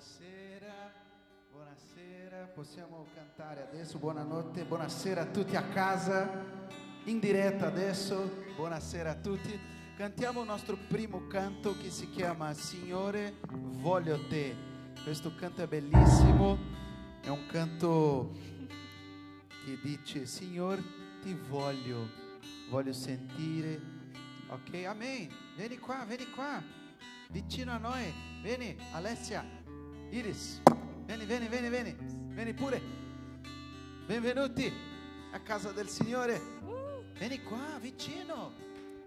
Buonasera, buonasera, possiamo cantare adesso, buonanotte, buonasera a tutti a casa, in diretta adesso, buonasera a tutti. Cantiamo il nostro primo canto che si chiama Signore, voglio te. Questo canto è bellissimo, è un canto che dice Signore ti voglio sentire, ok? Amen, vieni qua, vicino a noi, vieni Alessia. Iris, vieni pure. Benvenuti a casa del Signore. Vieni qua, vicino.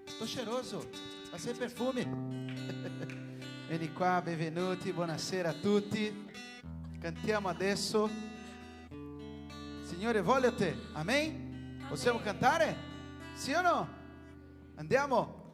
Sto geloso, ma sei perfumi. Vieni qua, benvenuti, buonasera a tutti. Cantiamo adesso. Signore, voglio te. Amen? Possiamo cantare? Sì o no? Andiamo.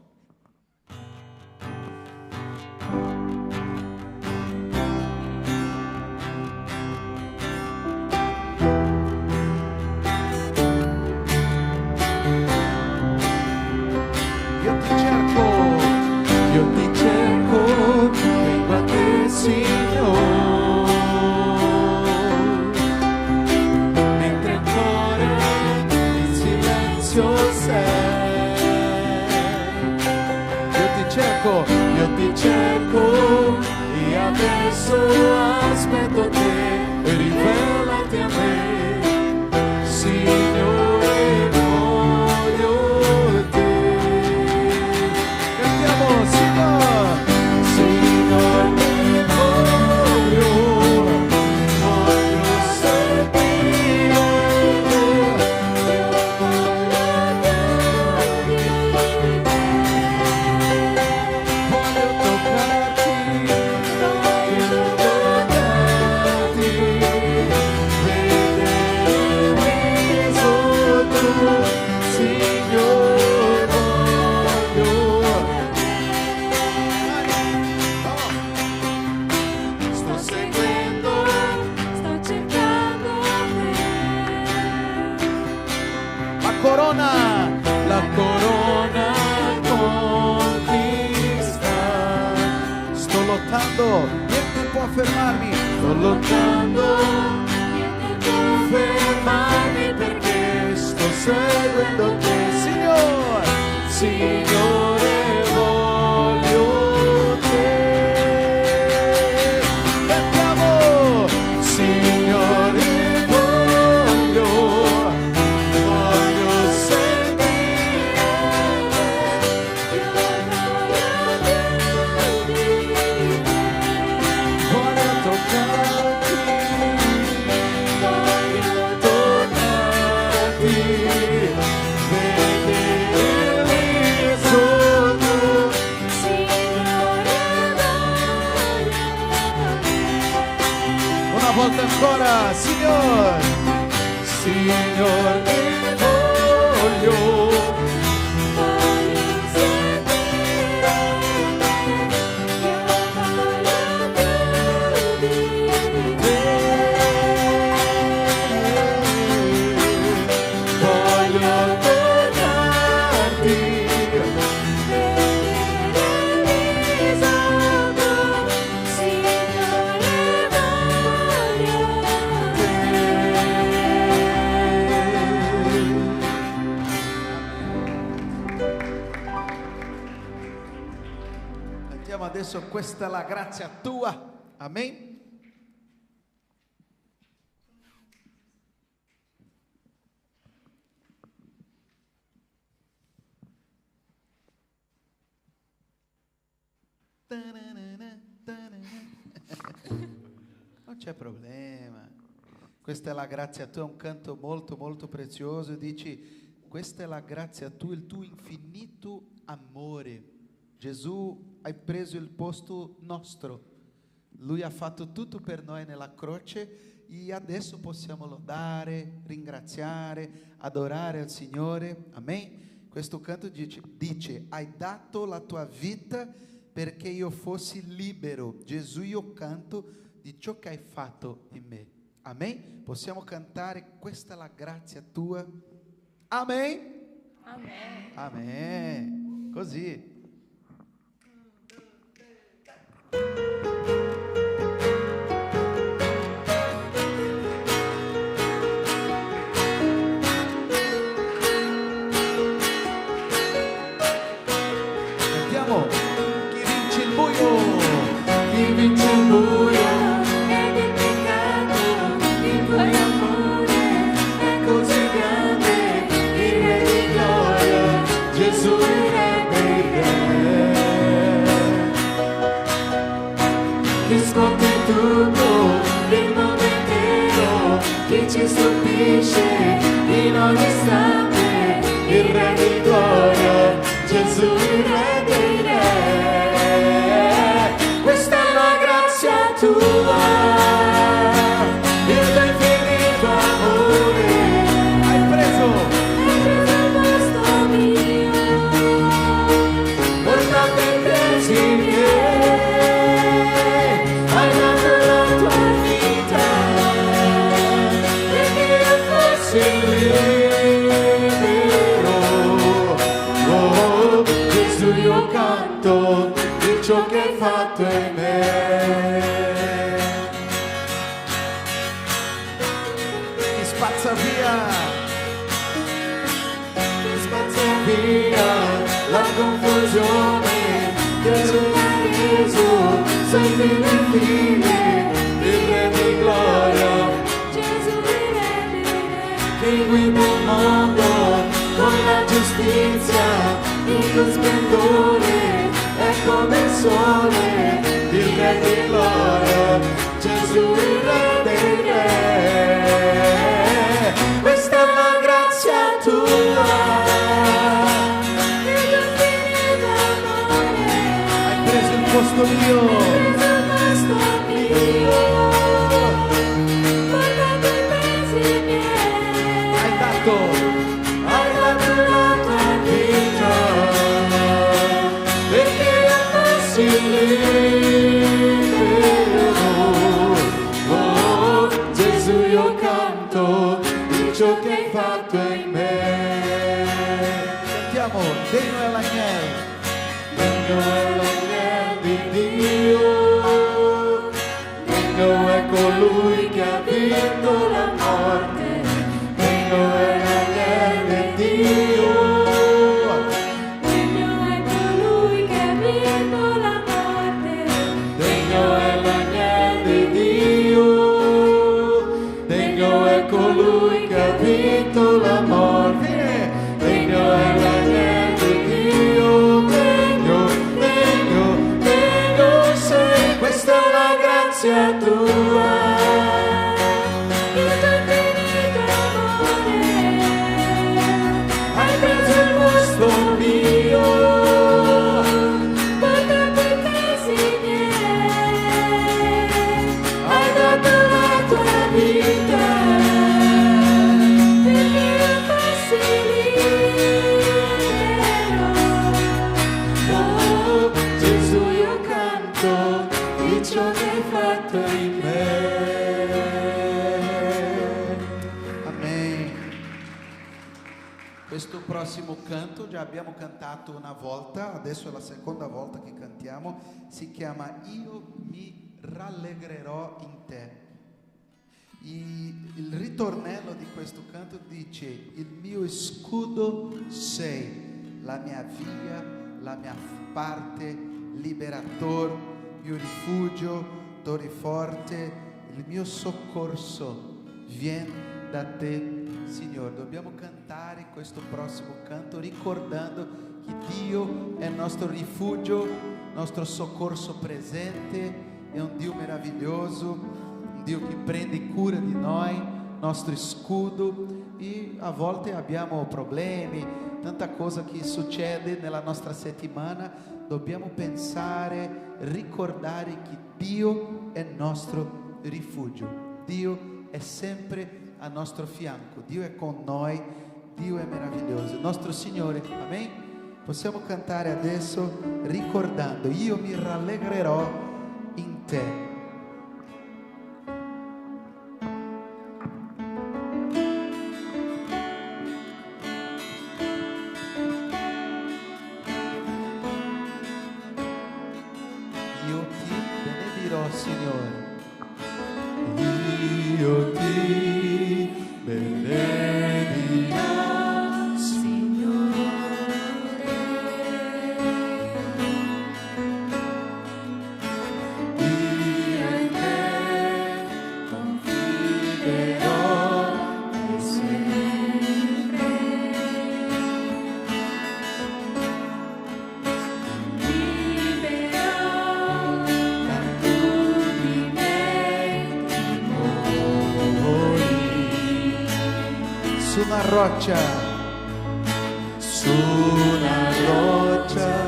Io ti cerco e adesso aspetto te e rivelati a me, Signore, voglio te. Cantiamo, Signore, Signore, voglio servire, la corona conquista. Sto lottando, niente può fermarmi. sto lottando, niente può fermarmi perché sto seguendo te, Signore, Signore, voglio te. cantiamo, Signore, volta ancora, Signore, Signore, voglio adesso questa è la grazia tua, amen. Non c'è problema, questa è la grazia tua, è un canto molto molto prezioso, dici questa è la grazia tua, il tuo infinito amore. Gesù hai preso il posto nostro, Lui ha fatto tutto per noi nella croce e adesso possiamo lodare, ringraziare, adorare il Signore, amen. Questo canto dice hai dato la tua vita perché io fossi libero. Gesù, io canto di ciò che hai fatto in me, amen. Possiamo cantare questa è la grazia tua, amen, amen, amen. Così. di ciò che hai fatto in me. Mi spazza via la confusione, Gesù ha reso sei fine e fine, il Re di gloria, Gesù il Re, che guida il mondo con la giustizia, il tuo splendore è come il sole, il Re di gloria, Gesù il Re dei Re. Questa è la grazia tua. posto mio, posto mio, portato i pesi miei, hai dato la tua vita, perché fossi libero. Oh, Gesù, io canto di ciò che hai fatto in me. Cantiamo, degno è l'agnello. Degno è l'agnello di Dio, degno è colui che ha vinto la morte, degno è l'agnello di Dio, degno è colui che ha vinto la morte, degno è l'agnello di Dio, degno è colui che ha vinto la morte, degno è l'agnello di Dio, degno sei, questa è la grazia tua. il tuo infinito amore, Hai preso il posto mio, portato i pesi miei, hai dato la tua vita, perché io fossi libero. oh Gesù, io canto di ciò che hai fatto in me. Amen. Questo prossimo canto già abbiamo cantato una volta, adesso è la seconda volta che cantiamo, si chiama Io mi rallegrerò in te. Il ritornello di questo canto dice: il mio scudo sei, la mia via, la mia parte, liberator, mio rifugio, torre forte, il mio soccorso viene da te, Signore. Dobbiamo cantare questo prossimo canto ricordando che Dio è il nostro rifugio, nostro soccorso presente, è un Dio meraviglioso, un Dio che prende cura di noi, nostro scudo. E a volte abbiamo problemi, tanta cosa che succede nella nostra settimana. Dobbiamo pensare, ricordare che Dio è nostro rifugio, Dio è sempre a nostro fianco, Dio è con noi, Dio è meraviglioso, nostro Signore. Amen. Possiamo cantare adesso ricordando: io mi rallegrerò in te. Io ti benedirò, Signore. Io ti benedirò, io in te confiderò per sempre. Libero da tutti i miei timori. Su una roccia, Su una roccia,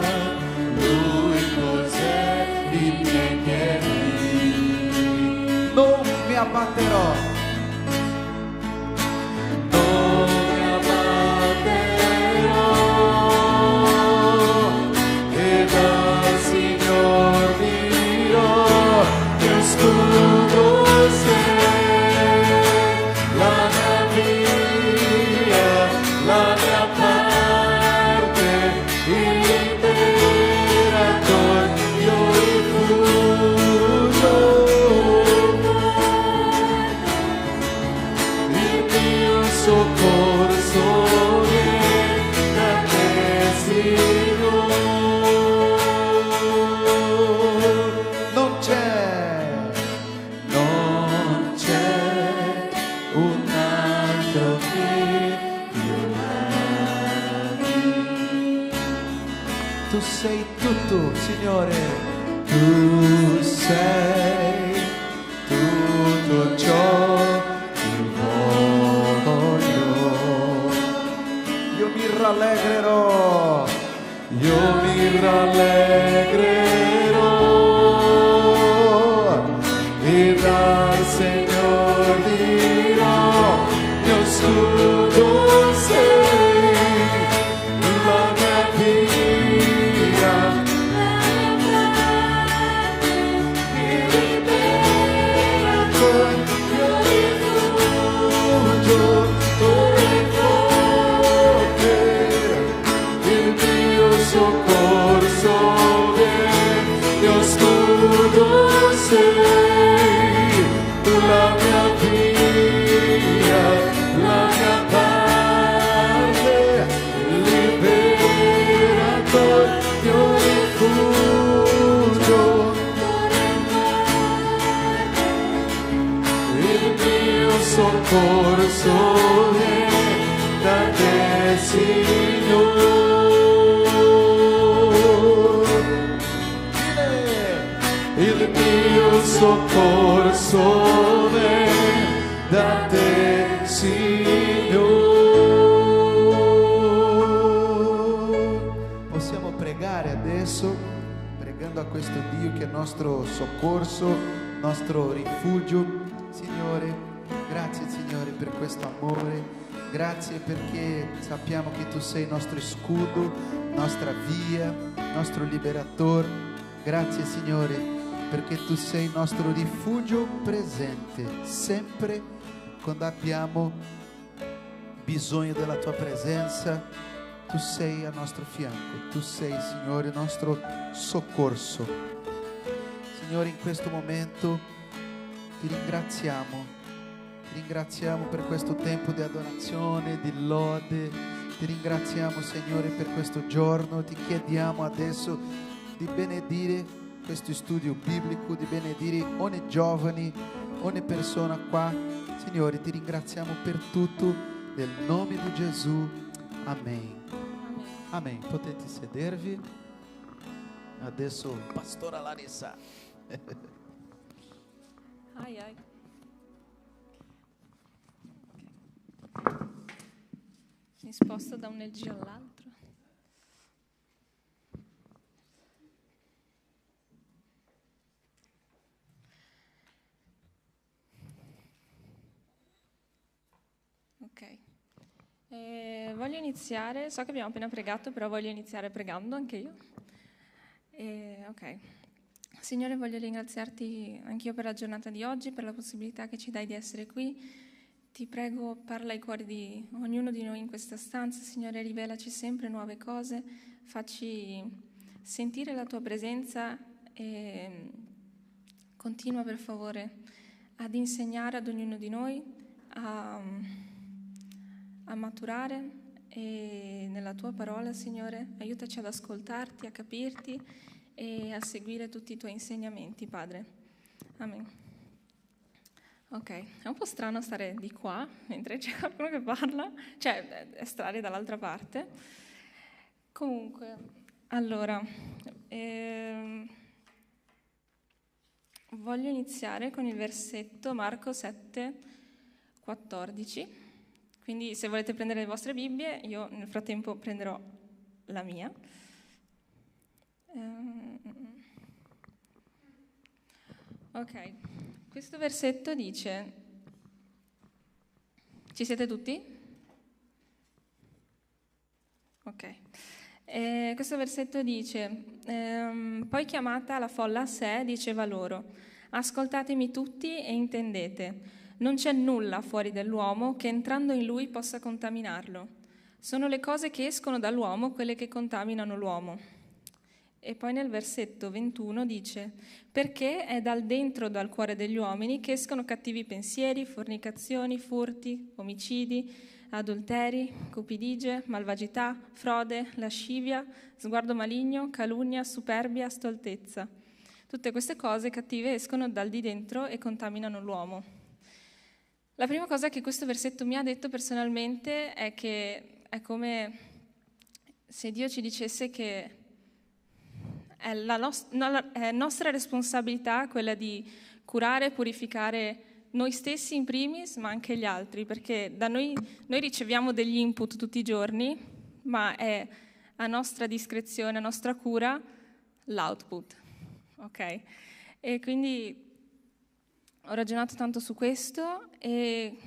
lui cos'è i miei piedi. non mi abbatterò. Non mi abbatterò, e dal Signor dirò che scudo sei, la mia via, la mia parte, il liberator, io Tu sei tutto, Signore. Tu sei tutto ciò che voglio. Io mi rallegrerò. Io mi rallegrerò e dal Signor dirò: mio scudo sei, la mia via, mi libera, mio rifugio, torre forte, il mio soccorso, mio scudo sei, la mia via, la mia parte, liberator, mio rifugio, il mio soccorso è da te, Signore. Il mio soccorso è da te, Signore. Possiamo pregare adesso, pregando a questo Dio che è il nostro soccorso, nostro rifugio. Signore, grazie Signore per questo amore, grazie perché sappiamo che Tu sei il nostro scudo, nostra via, nostro liberatore. Grazie Signore perché Tu sei il nostro rifugio presente, sempre quando abbiamo bisogno della Tua presenza. Tu sei al nostro fianco, Tu sei Signore il nostro soccorso. Signore, in questo momento Ti ringraziamo per questo tempo di adorazione, di lode. Ti ringraziamo Signore per questo giorno. Ti chiediamo adesso di benedire questo studio biblico, di benedire ogni giovane, ogni persona qua. Signore, ti ringraziamo per tutto, nel nome di Gesù. Amen. Amen. Potete sedervi. Adesso Pastora Larissa. Ai ai. Mi sposto da un LG all'altro. Ok. Voglio iniziare, so che abbiamo appena pregato, però voglio iniziare pregando anche io. Ok. Signore, voglio ringraziarti anch'io per la giornata di oggi, per la possibilità che ci dai di essere qui. Ti prego, parla ai cuori di ognuno di noi in questa stanza. Signore, rivelaci sempre nuove cose, facci sentire la tua presenza e continua per favore ad insegnare ad ognuno di noi, a maturare nella tua parola, Signore. Aiutaci ad ascoltarti, a capirti e a seguire tutti i tuoi insegnamenti, Padre. Amen. Ok, è un po' strano stare di qua mentre c'è qualcuno che parla, cioè stare dall'altra parte. Comunque, allora, voglio iniziare con il versetto Marco 7, 14. Quindi se volete prendere le vostre Bibbie, io nel frattempo prenderò la mia. Ok, questo versetto dice, ci siete tutti? Ok, questo versetto dice, poi chiamata la folla a sé, diceva loro, ascoltatemi tutti e intendete, non c'è nulla fuori dell'uomo che entrando in lui possa contaminarlo, sono le cose che escono dall'uomo quelle che contaminano l'uomo. E poi nel versetto 21 dice, perché è dal dentro, dal cuore degli uomini, che escono cattivi pensieri, fornicazioni, furti, omicidi, adulteri, cupidigie, malvagità, frode, lascivia, sguardo maligno, calunnia, superbia, stoltezza. Tutte queste cose cattive escono dal di dentro e contaminano l'uomo. La prima cosa che questo versetto mi ha detto personalmente è che è come se Dio ci dicesse che è nostra responsabilità quella di curare e purificare noi stessi in primis, ma anche gli altri, perché da noi riceviamo degli input tutti i giorni, ma è a nostra discrezione, a nostra cura, l'output. Ok? E quindi ho ragionato tanto su questo e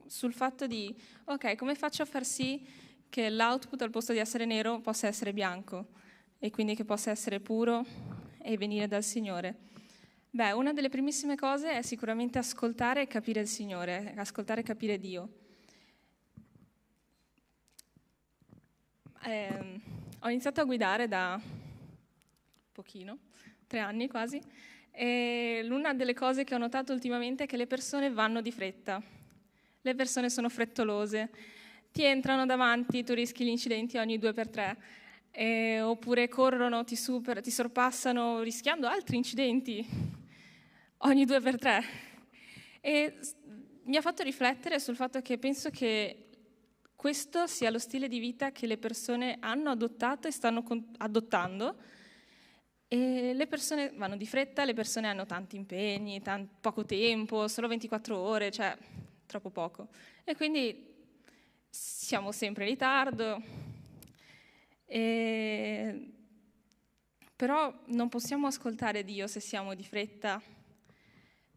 sul fatto di, ok, come faccio a far sì che l'output al posto di essere nero possa essere bianco e quindi che possa essere puro e venire dal Signore? Beh, una delle primissime cose è sicuramente ascoltare e capire il Signore, ascoltare e capire Dio. Ho iniziato a guidare da pochino, 3 anni quasi, e una delle cose che ho notato ultimamente è che le persone vanno di fretta, le persone sono frettolose, ti entrano davanti, tu rischi gli incidenti ogni 2x3, oppure corrono, ti sorpassano rischiando altri incidenti ogni 2x3. E mi ha fatto riflettere sul fatto che penso che questo sia lo stile di vita che le persone hanno adottato e stanno adottando, e le persone vanno di fretta, le persone hanno tanti impegni, poco tempo, solo 24 ore, cioè troppo poco. E quindi siamo sempre in ritardo, però non possiamo ascoltare Dio se siamo di fretta,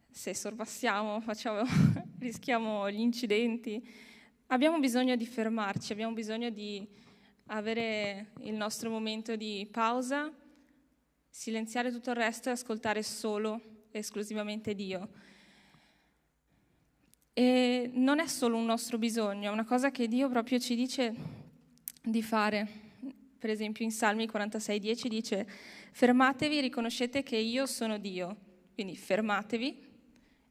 se sorpassiamo, rischiamo gli incidenti. Abbiamo bisogno di fermarci, abbiamo bisogno di avere il nostro momento di pausa, silenziare tutto il resto e ascoltare solo e esclusivamente Dio. E non è solo un nostro bisogno, è una cosa che Dio proprio ci dice di fare. Per esempio in Salmi 46,10 dice: fermatevi e riconoscete che io sono Dio. Quindi fermatevi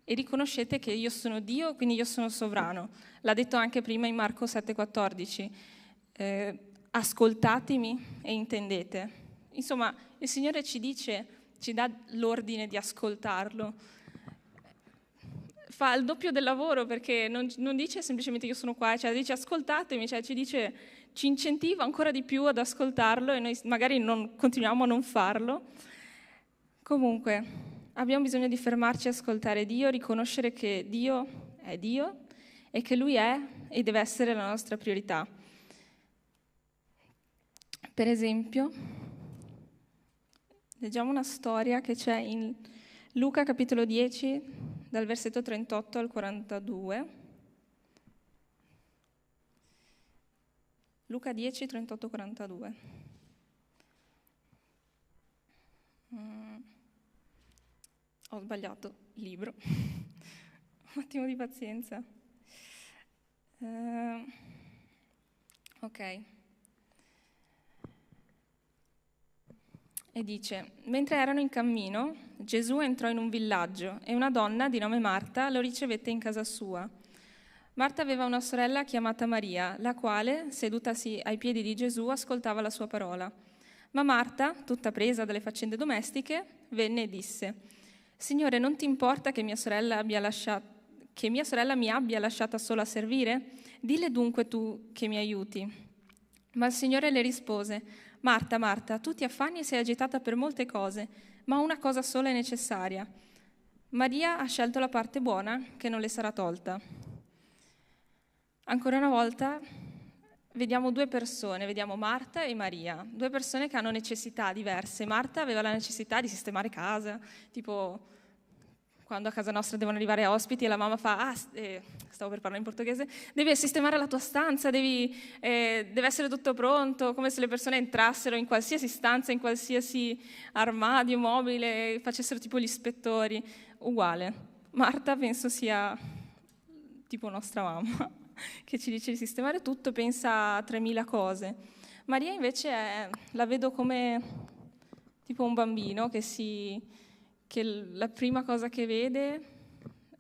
e riconoscete che io sono Dio, quindi io sono sovrano. L'ha detto anche prima in Marco 7,14. Ascoltatemi e intendete. Insomma, il Signore ci dà l'ordine di ascoltarlo. Fa il doppio del lavoro, perché non dice semplicemente io sono qua, cioè dice ascoltatemi, cioè ci incentiva ancora di più ad ascoltarlo e noi magari continuiamo a non farlo. Comunque, abbiamo bisogno di fermarci a ascoltare Dio, riconoscere che Dio è Dio e che Lui è e deve essere la nostra priorità. Per esempio, leggiamo una storia che c'è in Luca capitolo 10, dal versetto 38 al 42. Luca 10, 38, 42. Ho sbagliato libro. Un attimo di pazienza. Ok. E dice: mentre erano in cammino, Gesù entrò in un villaggio e una donna di nome Marta lo ricevette in casa sua. Marta aveva una sorella chiamata Maria, la quale, sedutasi ai piedi di Gesù, ascoltava la sua parola. Ma Marta, tutta presa dalle faccende domestiche, venne e disse: Signore, non ti importa che mia sorella mi abbia lasciata sola a servire? Dille dunque tu che mi aiuti. Ma il Signore le rispose: Marta, Marta, tu ti affanni e sei agitata per molte cose, ma una cosa sola è necessaria. Maria ha scelto la parte buona che non le sarà tolta. Ancora una volta vediamo 2 persone, vediamo Marta e Maria, 2 persone che hanno necessità diverse. Marta aveva la necessità di sistemare casa, tipo quando a casa nostra devono arrivare ospiti e la mamma fa: stavo per parlare in portoghese, devi sistemare la tua stanza, deve essere tutto pronto, come se le persone entrassero in qualsiasi stanza, in qualsiasi armadio mobile, facessero tipo gli ispettori. Uguale. Marta penso sia tipo nostra mamma, che ci dice di sistemare tutto, pensa a 3000 cose. Maria invece la vedo come tipo un bambino che la prima cosa che vede,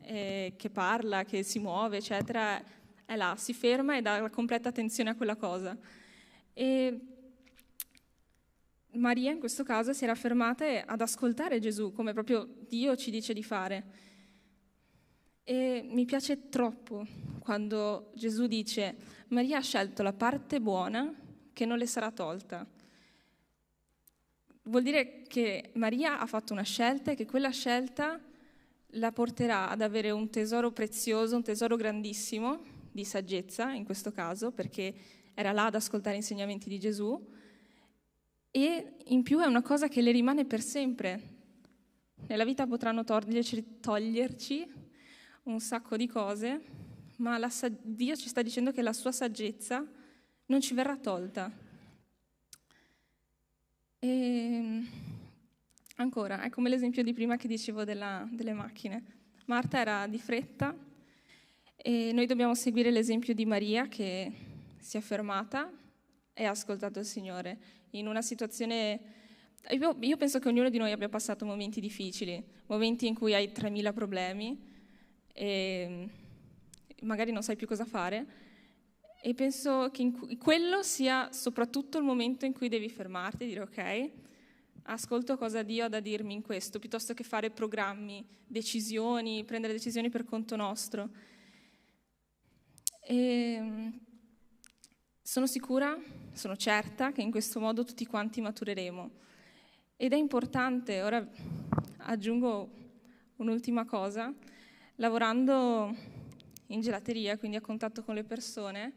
che parla, che si muove, eccetera, è là, si ferma e dà la completa attenzione a quella cosa. E Maria in questo caso si era fermata ad ascoltare Gesù, come proprio Dio ci dice di fare. E mi piace troppo quando Gesù dice: Maria ha scelto la parte buona che non le sarà tolta. vuol dire che Maria ha fatto una scelta e che quella scelta la porterà ad avere un tesoro prezioso, un tesoro grandissimo di saggezza, in questo caso, perché era là ad ascoltare insegnamenti di Gesù, e in più è una cosa che le rimane per sempre. Nella vita potranno toglierci un sacco di cose, ma Dio ci sta dicendo che la sua saggezza non ci verrà tolta. E ancora, è come l'esempio di prima che dicevo delle macchine. Marta era di fretta e noi dobbiamo seguire l'esempio di Maria che si è fermata e ha ascoltato il Signore in una situazione. Io penso che ognuno di noi abbia passato momenti difficili, momenti in cui hai 3000 problemi e magari non sai più cosa fare, e penso che quello sia soprattutto il momento in cui devi fermarti e dire ok, ascolto cosa Dio ha da dirmi in questo, piuttosto che fare programmi, decisioni, prendere decisioni per conto nostro. E sono sicura, sono certa che in questo modo tutti quanti matureremo. Ed è importante, ora aggiungo un'ultima cosa, lavorando in gelateria, quindi a contatto con le persone,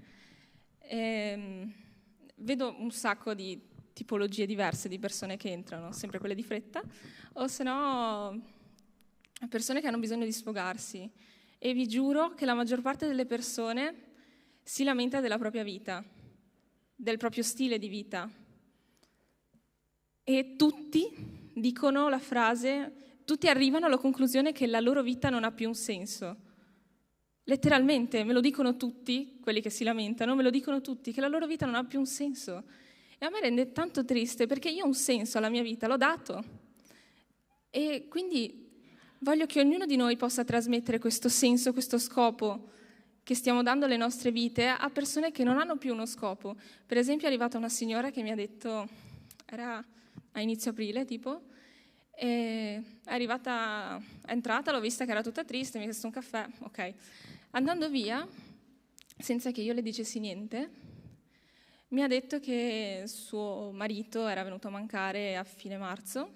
vedo un sacco di tipologie diverse di persone che entrano, sempre quelle di fretta, o se no persone che hanno bisogno di sfogarsi. E vi giuro che la maggior parte delle persone si lamenta della propria vita, del proprio stile di vita. E tutti dicono la frase, tutti arrivano alla conclusione che la loro vita non ha più un senso. Letteralmente, me lo dicono tutti, quelli che si lamentano, me lo dicono tutti, che la loro vita non ha più un senso. E a me rende tanto triste, perché io un senso alla mia vita l'ho dato. E quindi voglio che ognuno di noi possa trasmettere questo senso, questo scopo che stiamo dando alle nostre vite a persone che non hanno più uno scopo. Per esempio è arrivata una signora che mi ha detto, era a inizio aprile tipo, è entrata, l'ho vista che era tutta triste, mi ha chiesto un caffè, ok. Andando via, senza che io le dicessi niente, mi ha detto che suo marito era venuto a mancare a fine marzo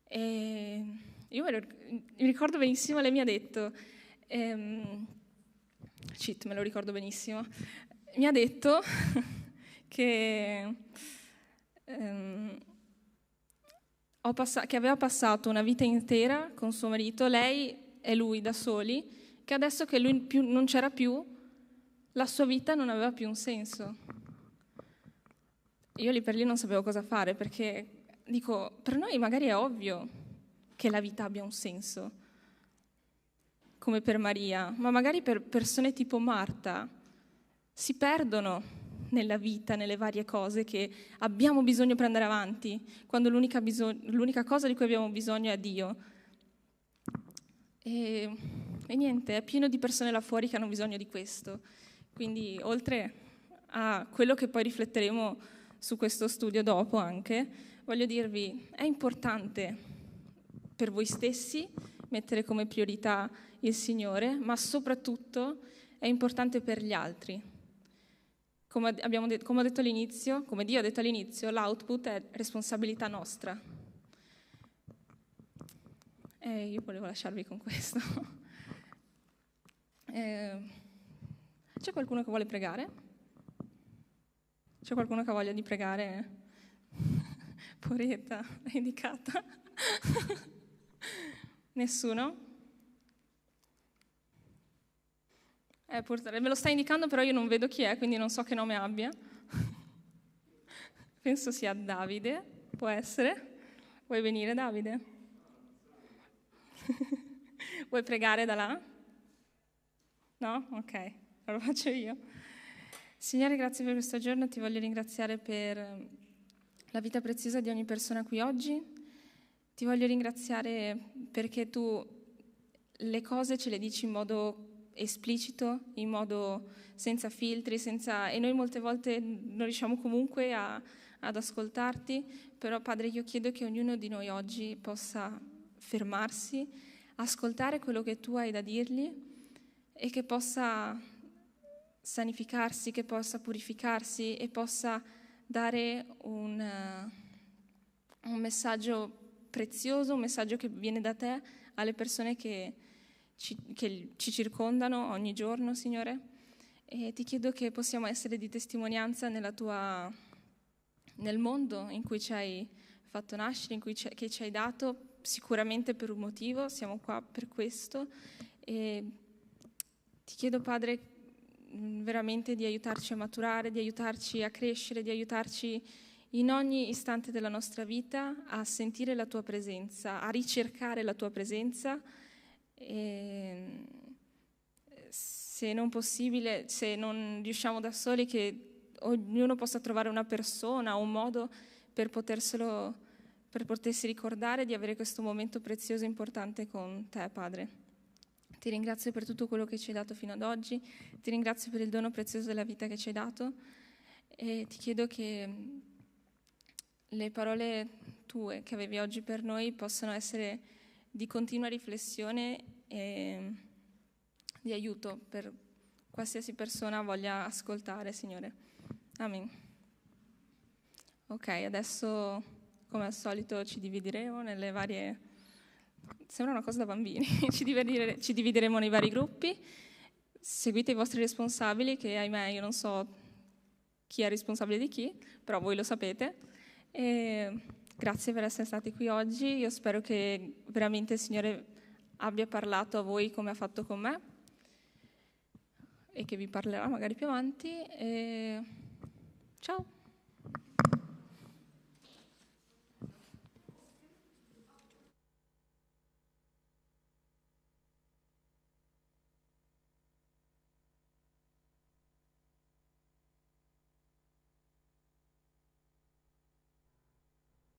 e io mi ricordo benissimo, lei mi ha detto, me lo ricordo benissimo, mi ha detto che aveva passato una vita intera con suo marito, lei e lui da soli, che adesso che lui non c'era più, la sua vita non aveva più un senso. Io lì per lì non sapevo cosa fare, perché dico, per noi magari è ovvio che la vita abbia un senso, come per Maria, ma magari per persone tipo Marta si perdono nella vita, nelle varie cose che abbiamo bisogno per andare avanti, quando l'unica cosa di cui abbiamo bisogno è Dio. E niente, è pieno di persone là fuori che hanno bisogno di questo. Quindi, oltre a quello che poi rifletteremo su questo studio dopo anche, voglio dirvi, è importante per voi stessi mettere come priorità il Signore, ma soprattutto è importante per gli altri. Come ho detto all'inizio, come Dio ha detto all'inizio, l'output è responsabilità nostra. E io volevo lasciarvi con questo. C'è qualcuno che vuole pregare? C'è qualcuno che ha voglia di pregare? Poretta, è indicata. Nessuno? Me lo sta indicando, però io non vedo chi è, quindi non so che nome abbia. Penso sia Davide, può essere. Vuoi venire, Davide? Vuoi pregare da là? No? Ok, allora lo faccio io. Signore, grazie per questo giorno, ti voglio ringraziare per la vita preziosa di ogni persona qui oggi. Ti voglio ringraziare perché tu le cose ce le dici in modo esplicito, in modo senza filtri, e noi molte volte non riusciamo comunque ad ascoltarti, però Padre io chiedo che ognuno di noi oggi possa fermarsi, ascoltare quello che tu hai da dirgli e che possa sanificarsi, che possa purificarsi e possa dare un un messaggio prezioso, un messaggio che viene da te alle persone che ci circondano ogni giorno, Signore. E ti chiedo che possiamo essere di testimonianza nel mondo in cui ci hai fatto nascere, che ci hai dato, sicuramente per un motivo, siamo qua per questo. E ti chiedo, Padre, veramente di aiutarci a maturare, di aiutarci a crescere, di aiutarci in ogni istante della nostra vita a sentire la tua presenza, a ricercare la tua presenza. E se non possibile, se non riusciamo da soli, che ognuno possa trovare una persona, un modo per potersi ricordare di avere questo momento prezioso e importante con te, Padre. Ti ringrazio per tutto quello che ci hai dato fino ad oggi, ti ringrazio per il dono prezioso della vita che ci hai dato e ti chiedo che le parole tue che avevi oggi per noi possano essere di continua riflessione e di aiuto per qualsiasi persona voglia ascoltare, Signore. Amen. Ok, adesso come al solito ci divideremo nelle varie... Sembra una cosa da bambini. ci divideremo nei vari gruppi. Seguite i vostri responsabili, che ahimè io non so chi è responsabile di chi, però voi lo sapete. E grazie per essere stati qui oggi. Io spero che veramente il Signore abbia parlato a voi come ha fatto con me e che vi parlerà magari più avanti. Ciao!